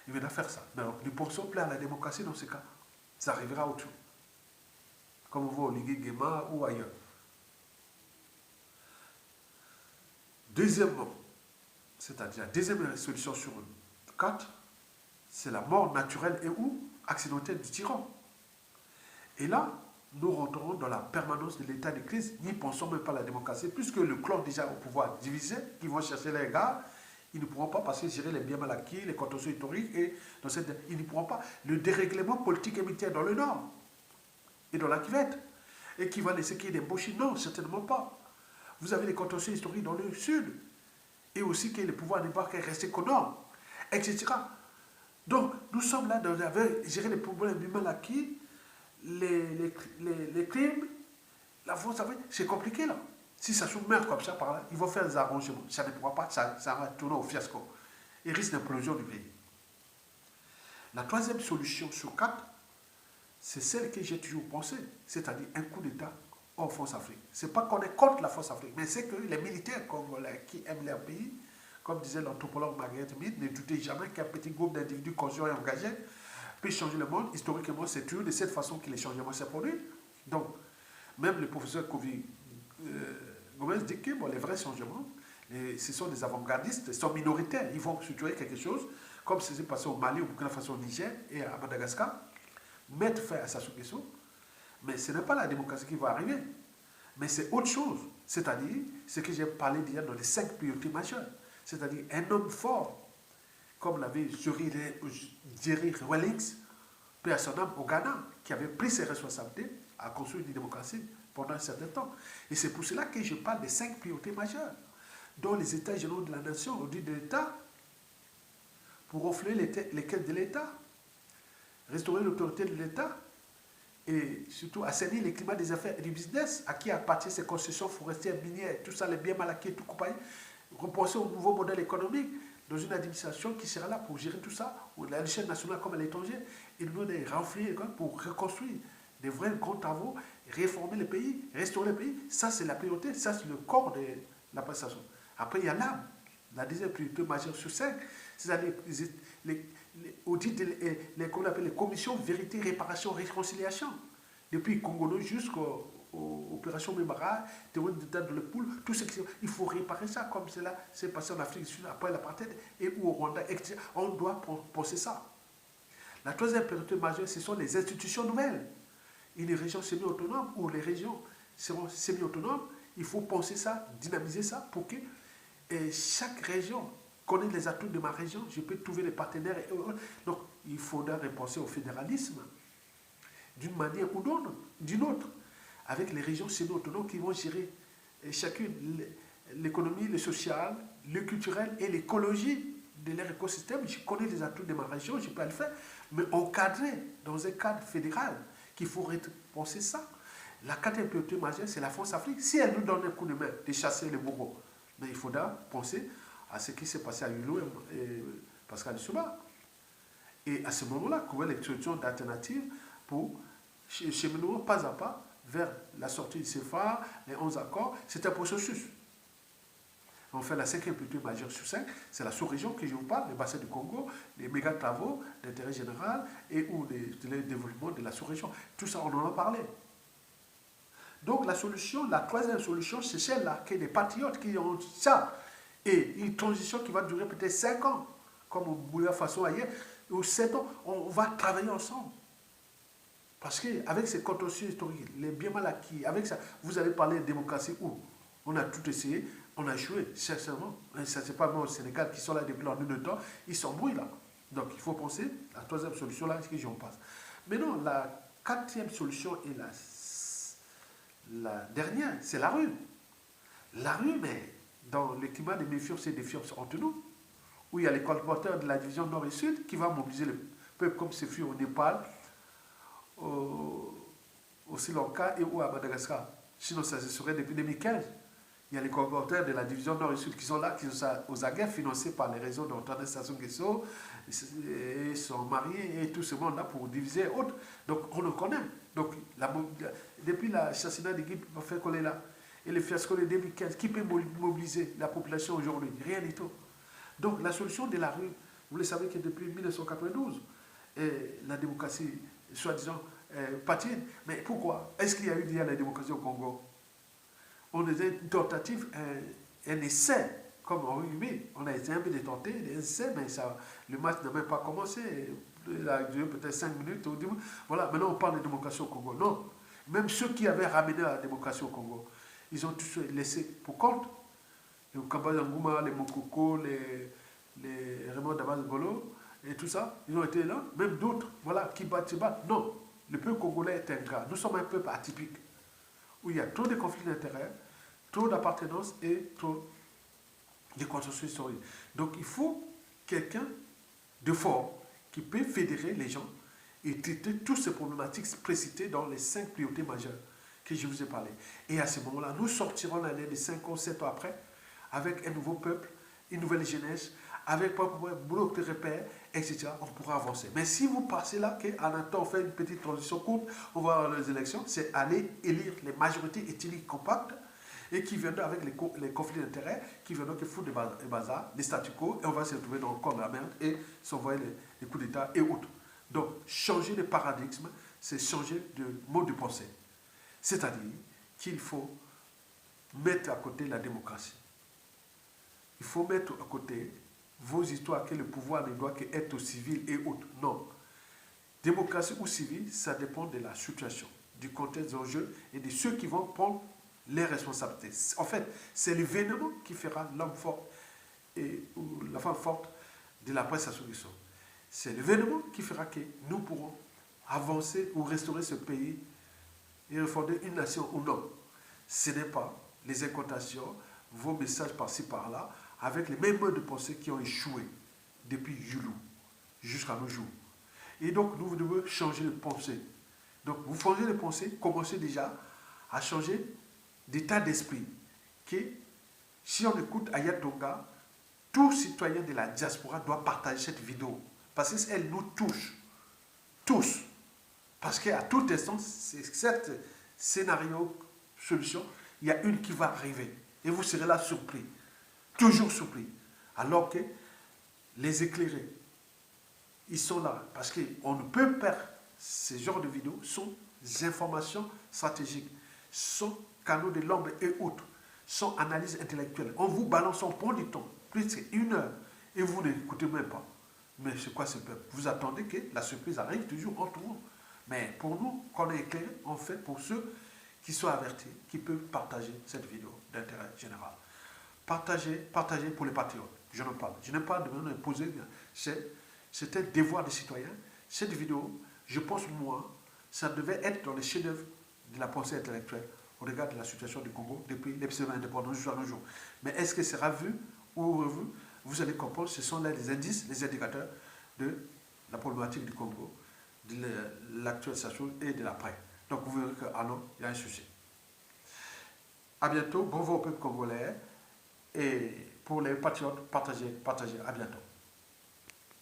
Speaker 1: il viendra faire ça. Mais nous pensons plaire à la démocratie dans ce cas. Ça arrivera autour. Comme on voit au Ligue Guéma ou ailleurs. Deuxièmement, c'est-à-dire la deuxième solution sur 4, c'est la mort naturelle et ou accidentelle du tyran. Et là, nous rentrons dans la permanence de l'état de crise, n'y pensons même pas à la démocratie, puisque le clan déjà au pouvoir divisé, qui vont chercher les gars, ils ne pourront pas parce que gérer les biens mal acquis, les contentieux historiques, et dans cette, ils ne pourront pas. Le dérèglement politique et militaire dans le nord et dans la Cuvette, et qui va laisser qu'il y ait des embauches, non, certainement pas. Vous avez les contentieux historiques dans le sud, et aussi que le pouvoir n'est pas resté qu'au nord, etc. Donc, nous sommes là dans gérer les problèmes du mal acquis, les crimes, la France, c'est compliqué là. Si ça se meurt comme ça par là, ils vont faire des arrangements. Ça ne pourra pas, ça va tourner au fiasco. Il risque d'implosion du pays. La troisième solution sur 4, c'est celle que j'ai toujours pensé, c'est-à-dire un coup d'État en France-Afrique. Ce n'est pas qu'on est contre la France-Afrique, mais c'est que les militaires congolais qui aiment leur pays, comme disait l'anthropologue Marguerite Mead, ne doutez jamais qu'un petit groupe d'individus conscients et engagés peut changer le monde. Historiquement, c'est toujours de cette façon que les changements se produisent. Donc, même le professeur Kovi Gomez dit que bon, les vrais changements, ce sont des avant-gardistes, ils sont minoritaires, ils vont structurer quelque chose, comme ce qui s'est passé au Mali, au Burkina Faso, au Niger et à Madagascar, mettre fin à Sassou Nguesso, mais ce n'est pas la démocratie qui va arriver, mais c'est autre chose, c'est-à-dire ce que j'ai parlé d'hier dans les 5 priorités majeures, c'est-à-dire un homme fort, comme l'avait Jerry Rawlings, paix à son âme au Ghana, qui avait pris ses responsabilités à construire une démocratie pendant un certain temps. Et c'est pour cela que je parle des 5 priorités majeures, dont les États généraux de la nation, au dit de l'État, pour offrir les quêtes de l'État, restaurer l'autorité de l'État, et surtout assainir le climat des affaires et du business, à qui appartiennent ces concessions forestières, minières, tout ça, les biens mal acquis, tout compagnie, repenser au nouveau modèle économique, dans une administration qui sera là pour gérer tout ça, à l'échelle nationale comme à l'étranger, et nous donner renflouer pour reconstruire des vrais grands travaux, réformer le pays, restaurer le pays. Ça, c'est la priorité, ça, c'est le corps de la prestation. Après, il y a l'âme, la deuxième priorité majeure sur 5, c'est-à-dire les commissions vérité, réparation, réconciliation. Depuis Congolo jusqu'aux opérations Memara, théorie d'état de l'époule, tout ce qui il faut réparer ça comme cela s'est passé en Afrique du Sud après l'apartheid et au Rwanda, etc. On doit penser ça. La troisième priorité majeure, ce sont les institutions nouvelles. Une région semi-autonome ou les régions seront semi-autonomes, il faut penser ça, dynamiser ça pour que chaque région connaisse les atouts de ma région, je peux trouver les partenaires. Donc, il faudra repenser au fédéralisme d'une manière ou d'une autre, avec les régions semi-autonomes qui vont gérer chacune l'économie, le social, le culturel et l'écologie de leur écosystème. Je connais les atouts de ma région, je peux le faire, mais encadré dans un cadre fédéral qu'il faut penser ça. La quatrième priorité majeure, c'est la France-Afrique. Si elle nous donne un coup de main de chasser les bourreaux, mais il faudra penser à ce qui s'est passé à Hulot et Pascal Lissouba. Et à ce moment-là, trouver les solutions d'alternatives pour cheminer pas à pas vers la sortie du CFA, les 11 accords. C'est un processus. On fait la cinquième priorité majeure sur 5, c'est la sous-région que je vous parle, les bassins du Congo, les méga travaux d'intérêt général et ou le développement de la sous-région. Tout ça, on en a parlé. Donc la solution, la troisième solution, c'est celle-là, que les patriotes qui ont ça Et une transition qui va durer peut-être 5 ans, comme au Burkina Faso ailleurs, ou 7 ans, on va travailler ensemble. Parce qu'avec ces contentieux historiques, les bien mal acquis, avec ça, vous allez parler de démocratie où on a tout essayé, on a échoué, sincèrement. Ça, c'est pas moi au Sénégal qui sont là depuis l'année de temps, ils s'embrouillent là. Donc il faut penser à la troisième solution là, est-ce que j'en passe. Maintenant, la quatrième solution et la dernière, c'est la rue. La rue, mais dans le climat de méfiance et de défiance entre nous, où il y a les collaborateurs de la division Nord et Sud qui vont mobiliser le peuple comme ce fut au Népal, au Sri Lanka et ou à Madagascar. Sinon, ça se serait depuis 2015. Il y a les collaborateurs de la division Nord et Sud qui sont là, qui sont aux aguets, financés par les réseaux d'Antoine Sassou Nguesso, et son mari et tout ce monde-là pour diviser et autres. Donc, on le connaît. Donc, depuis l'assassinat de Guy Fakoly là, et le fiasco de 2015, qui peut mobiliser la population aujourd'hui? Rien du tout. Donc, la solution de la rue, vous le savez que depuis 1992, la démocratie, soi-disant, patine. Mais pourquoi? Est-ce qu'il y a eu déjà la démocratie au Congo? On faisait une tentative, un essai, comme en rugby. On a été un peu détenté, un essai, mais ça, le match n'a même pas commencé. Il a duré peut-être 5 minutes. Voilà, maintenant on parle de démocratie au Congo. Non. Même ceux qui avaient ramené la démocratie au Congo, ils ont tous laissé pour compte. Les Kamba Zangouma, les Mokoko, les Raymond Damas Golo, et tout ça, ils ont été là. Même d'autres, voilà, qui battent, se battent. Non. Le peuple congolais est ingrat. Nous sommes un peuple atypique, où il y a trop de conflits d'intérêts, trop d'appartenance et trop de consensus historiques. Donc il faut quelqu'un de fort qui peut fédérer les gens et traiter toutes ces problématiques précitées dans les 5 priorités majeures que je vous ai parlé. Et à ce moment-là, nous sortirons l'année de 5 ans, 7 ans après, avec un nouveau peuple, une nouvelle jeunesse, avec beaucoup de repères, etc. On pourra avancer. Mais si vous passez là, qu'en un temps, on fait une petite transition courte, on va avoir les élections, c'est aller élire les majorités ethniques compactes et qui viendront avec les conflits d'intérêts, qui viendront que foutre des bazar, des statu quo, et on va se retrouver dans le corps de la merde et s'envoyer les coups d'État et autres. Donc, changer de paradigme, c'est changer de mode de pensée. C'est-à-dire qu'il faut mettre à côté la démocratie. Il faut mettre à côté vos histoires que le pouvoir ne doit qu'être au civil et autres. Non. Démocratie ou civil, ça dépend de la situation, du contexte en jeu et de ceux qui vont prendre les responsabilités. En fait, c'est l'événement qui fera l'homme fort ou la femme forte de la presse à solution. C'est l'événement qui fera que nous pourrons avancer ou restaurer ce pays et refonder une nation ou non. Ce n'est pas les incantations, vos messages par-ci par-là, avec les mêmes modes de pensée qui ont échoué depuis Yulu jusqu'à nos jours. Et donc, nous devons changer de pensée. Donc, vous changez de pensée, commencez déjà à changer d'état d'esprit. Que si on écoute Aya Tonga, tout citoyen de la diaspora doit partager cette vidéo. Parce qu'elle nous touche. Tous. Parce qu'à tout instant, cette scénario, solution, il y a une qui va arriver. Et vous serez là surpris. Toujours surpris. Alors que les éclairés, ils sont là. Parce qu'on ne peut perdre ces genres de vidéos, sont des informations stratégiques, sont canaux de l'ombre et autres, sont analyses intellectuelles. On vous balance en point du temps, plus qu'une heure, et vous n'écoutez même pas. Mais c'est quoi ce peuple? Vous attendez que la surprise arrive toujours en tour. Mais pour nous, quand on est éclairé, on fait pour ceux qui sont avertis, qui peuvent partager cette vidéo d'intérêt général. Partagez pour les patriotes. Je n'en parle. Je n'ai pas de me poser. C'est un devoir des citoyens. Cette vidéo, je pense moi, ça devait être dans les chefs-d'œuvre de la pensée intellectuelle au regard de la situation du Congo depuis l'épisode indépendance jusqu'à nos jours. Mais est-ce que ça sera vu ou revu? Vous allez comprendre, ce sont là les indices, les indicateurs de la problématique du Congo, de l'actuelle situation et de l'après. Donc vous verrez que, ah non, il y a un souci. À bientôt, bon vent au peuple congolais. Et pour les patriotes, partagez, à bientôt.